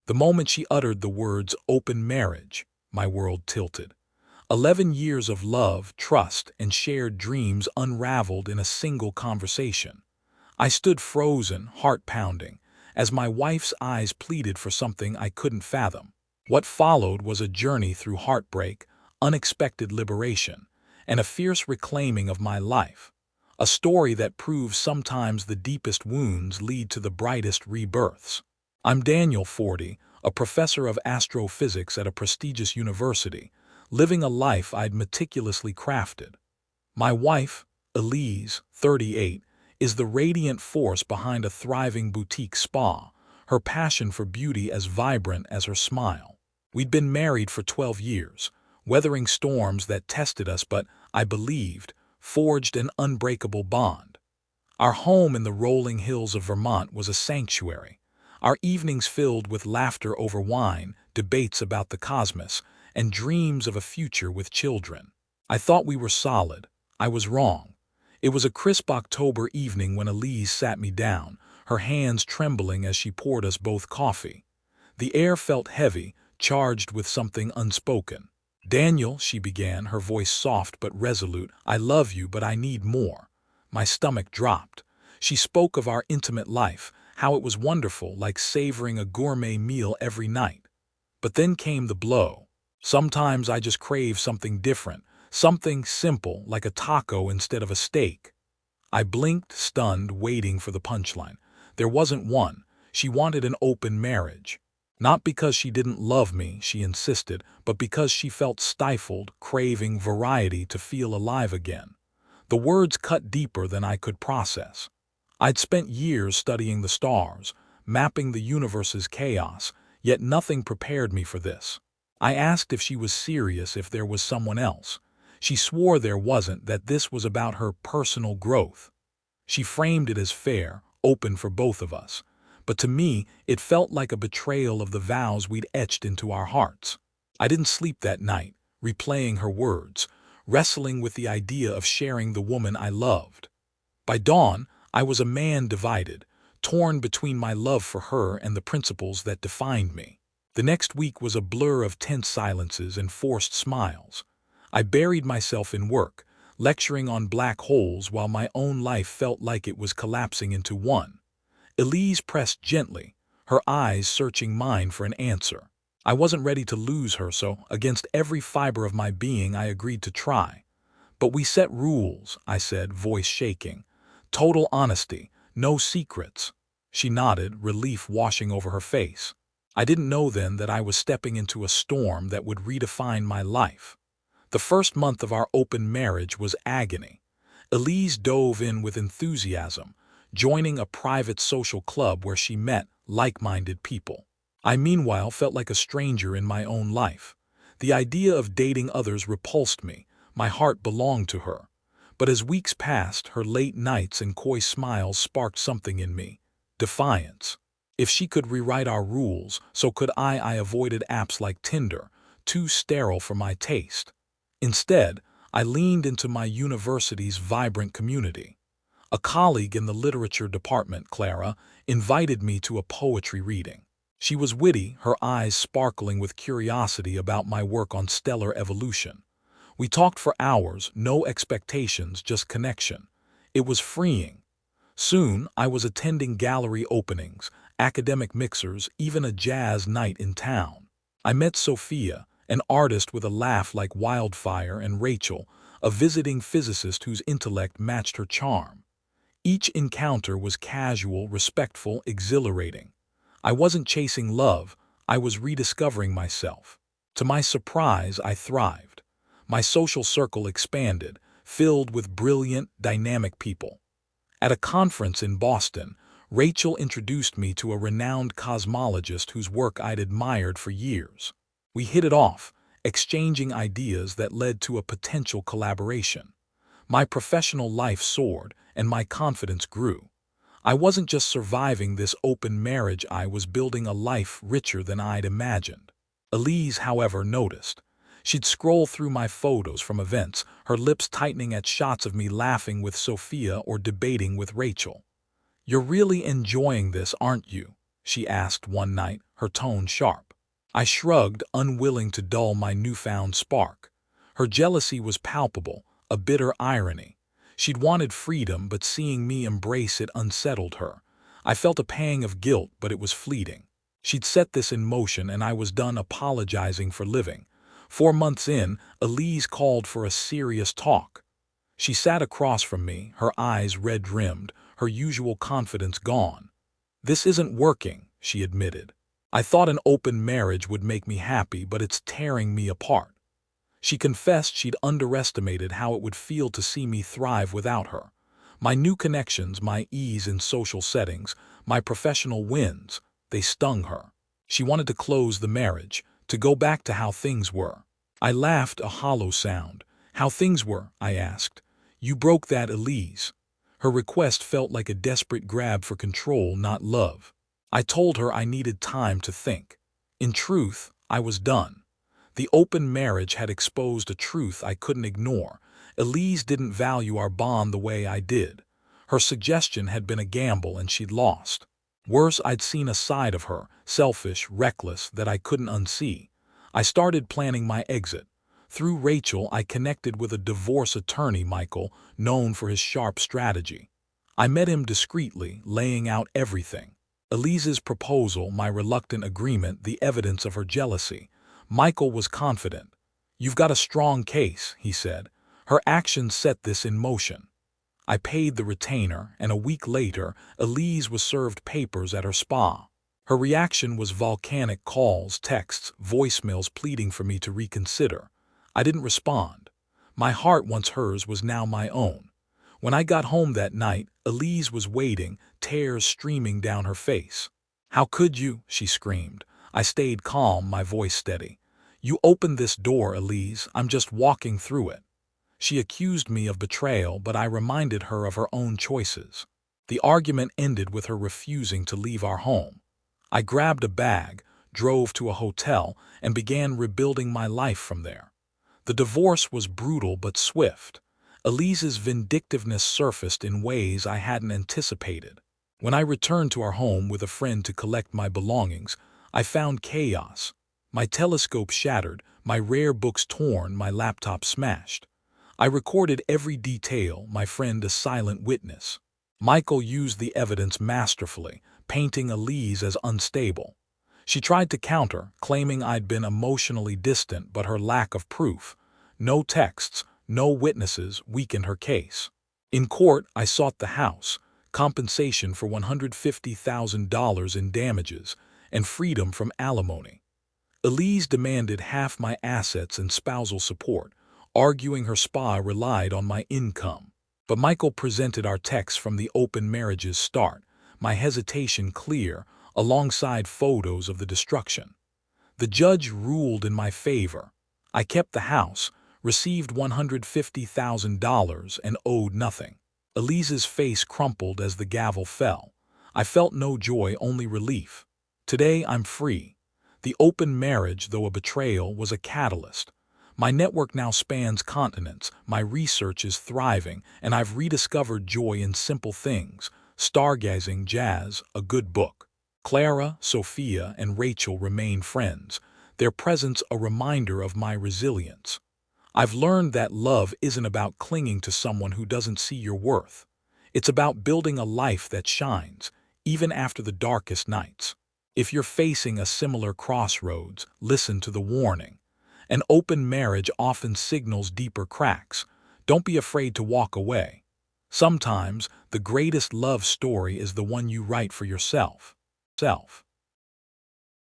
The moment she uttered the words open marriage, my world tilted. 11 years of love, trust, and shared dreams unraveled in a single conversation. I stood frozen, heart pounding, as my wife's eyes pleaded for something I couldn't fathom. What followed was a journey through heartbreak, unexpected liberation, and a fierce reclaiming of my life. A story that proves sometimes the deepest wounds lead to the brightest rebirths. I'm Daniel, 40, a professor of astrophysics at a prestigious university, living a life I'd meticulously crafted. My wife, Elise, 38, is the radiant force behind a thriving boutique spa, her passion for beauty as vibrant as her smile. We'd been married for 12 years, weathering storms that tested us but, I believed, forged an unbreakable bond. Our home in the rolling hills of Vermont was a sanctuary, our evenings filled with laughter over wine, debates about the cosmos, and dreams of a future with children. I thought we were solid. I was wrong. It was a crisp October evening when Elise sat me down, her hands trembling as she poured us both coffee. The air felt heavy, charged with something unspoken. "Daniel," she began, her voice soft but resolute, "I love you, but I need more." My stomach dropped. She spoke of our intimate life, how it was wonderful, like savoring a gourmet meal every night. But then came the blow. "Sometimes I just crave something different, something simple, like a taco instead of a steak." I blinked, stunned, waiting for the punchline. There wasn't one. She wanted an open marriage. Not because she didn't love me, she insisted, but because she felt stifled, craving variety to feel alive again. The words cut deeper than I could process. I'd spent years studying the stars, mapping the universe's chaos, yet nothing prepared me for this. I asked if she was serious, if there was someone else. She swore there wasn't, that this was about her personal growth. She framed it as fair, open for both of us. But to me, it felt like a betrayal of the vows we'd etched into our hearts. I didn't sleep that night, replaying her words, wrestling with the idea of sharing the woman I loved. By dawn, I was a man divided, torn between my love for her and the principles that defined me. The next week was a blur of tense silences and forced smiles. I buried myself in work, lecturing on black holes while my own life felt like it was collapsing into one. Elise pressed gently, her eyes searching mine for an answer. I wasn't ready to lose her, so, against every fiber of my being, I agreed to try. "But we set rules," I said, voice shaking. "Total honesty, no secrets." She nodded, relief washing over her face. I didn't know then that I was stepping into a storm that would redefine my life. The first month of our open marriage was agony. Elise dove in with enthusiasm, joining a private social club where she met like-minded people. I meanwhile felt like a stranger in my own life. The idea of dating others repulsed me. My heart belonged to her. But as weeks passed, her late nights and coy smiles sparked something in me: defiance. If she could rewrite our rules, so could I. I avoided apps like Tinder, too sterile for my taste. Instead, I leaned into my university's vibrant community. A colleague in the literature department, Clara, invited me to a poetry reading. She was witty, her eyes sparkling with curiosity about my work on stellar evolution. We talked for hours, no expectations, just connection. It was freeing. Soon, I was attending gallery openings, academic mixers, even a jazz night in town. I met Sophia, an artist with a laugh like wildfire, and Rachel, a visiting physicist whose intellect matched her charm. Each encounter was casual, respectful, exhilarating. I wasn't chasing love, I was rediscovering myself. To my surprise, I thrived. My social circle expanded, filled with brilliant, dynamic people. At a conference in Boston, Rachel introduced me to a renowned cosmologist whose work I'd admired for years. We hit it off, exchanging ideas that led to a potential collaboration. My professional life soared, and my confidence grew. I wasn't just surviving this open marriage, I was building a life richer than I'd imagined. Elise, however, noticed. She'd scroll through my photos from events, her lips tightening at shots of me laughing with Sophia or debating with Rachel. "You're really enjoying this, aren't you?" she asked one night, her tone sharp. I shrugged, unwilling to dull my newfound spark. Her jealousy was palpable, a bitter irony. She'd wanted freedom, but seeing me embrace it unsettled her. I felt a pang of guilt, but it was fleeting. She'd set this in motion, and I was done apologizing for living. 4 months in, Elise called for a serious talk. She sat across from me, her eyes red-rimmed, her usual confidence gone. "This isn't working," she admitted. "I thought an open marriage would make me happy, but it's tearing me apart." She confessed she'd underestimated how it would feel to see me thrive without her. My new connections, my ease in social settings, my professional wins, they stung her. She wanted to close the marriage, to go back to how things were. I laughed, a hollow sound. "How things were?" I asked. "You broke that, Elise." Her request felt like a desperate grab for control, not love. I told her I needed time to think. In truth, I was done. The open marriage had exposed a truth I couldn't ignore. Elise didn't value our bond the way I did. Her suggestion had been a gamble, and she'd lost. Worse, I'd seen a side of her, selfish, reckless, that I couldn't unsee. I started planning my exit. Through Rachel, I connected with a divorce attorney, Michael, known for his sharp strategy. I met him discreetly, laying out everything. Elise's proposal, my reluctant agreement, the evidence of her jealousy. Michael was confident. "You've got a strong case," he said. Her actions set this in motion. I paid the retainer, and a week later, Elise was served papers at her spa. Her reaction was volcanic: calls, texts, voicemails pleading for me to reconsider. I didn't respond. My heart, once hers, was now my own. When I got home that night, Elise was waiting, tears streaming down her face. "How could you?" she screamed. I stayed calm, my voice steady. "You opened this door, Elise. I'm just walking through it." She accused me of betrayal, but I reminded her of her own choices. The argument ended with her refusing to leave our home. I grabbed a bag, drove to a hotel, and began rebuilding my life from there. The divorce was brutal but swift. Elise's vindictiveness surfaced in ways I hadn't anticipated. When I returned to our home with a friend to collect my belongings, I found chaos. My telescope shattered, my rare books torn, my laptop smashed. I recorded every detail, my friend a silent witness. Michael used the evidence masterfully, painting Elise as unstable. She tried to counter, claiming I'd been emotionally distant, but her lack of proof, no texts, no witnesses, weakened her case. In court, I sought the house, compensation for $150,000 in damages, and freedom from alimony. Elise demanded half my assets and spousal support, arguing her spa relied on my income. But Michael presented our texts from the open marriage's start, my hesitation clear, alongside photos of the destruction. The judge ruled in my favor. I kept the house, received $150,000, and owed nothing. Elise's face crumpled as the gavel fell. I felt no joy, only relief. Today I'm free. The open marriage, though a betrayal, was a catalyst. My network now spans continents, my research is thriving, and I've rediscovered joy in simple things: stargazing, jazz, a good book. Clara, Sophia, and Rachel remain friends, their presence a reminder of my resilience. I've learned that love isn't about clinging to someone who doesn't see your worth. It's about building a life that shines, even after the darkest nights. If you're facing a similar crossroads, listen to the warning. An open marriage often signals deeper cracks. Don't be afraid to walk away. Sometimes, the greatest love story is the one you write for yourself.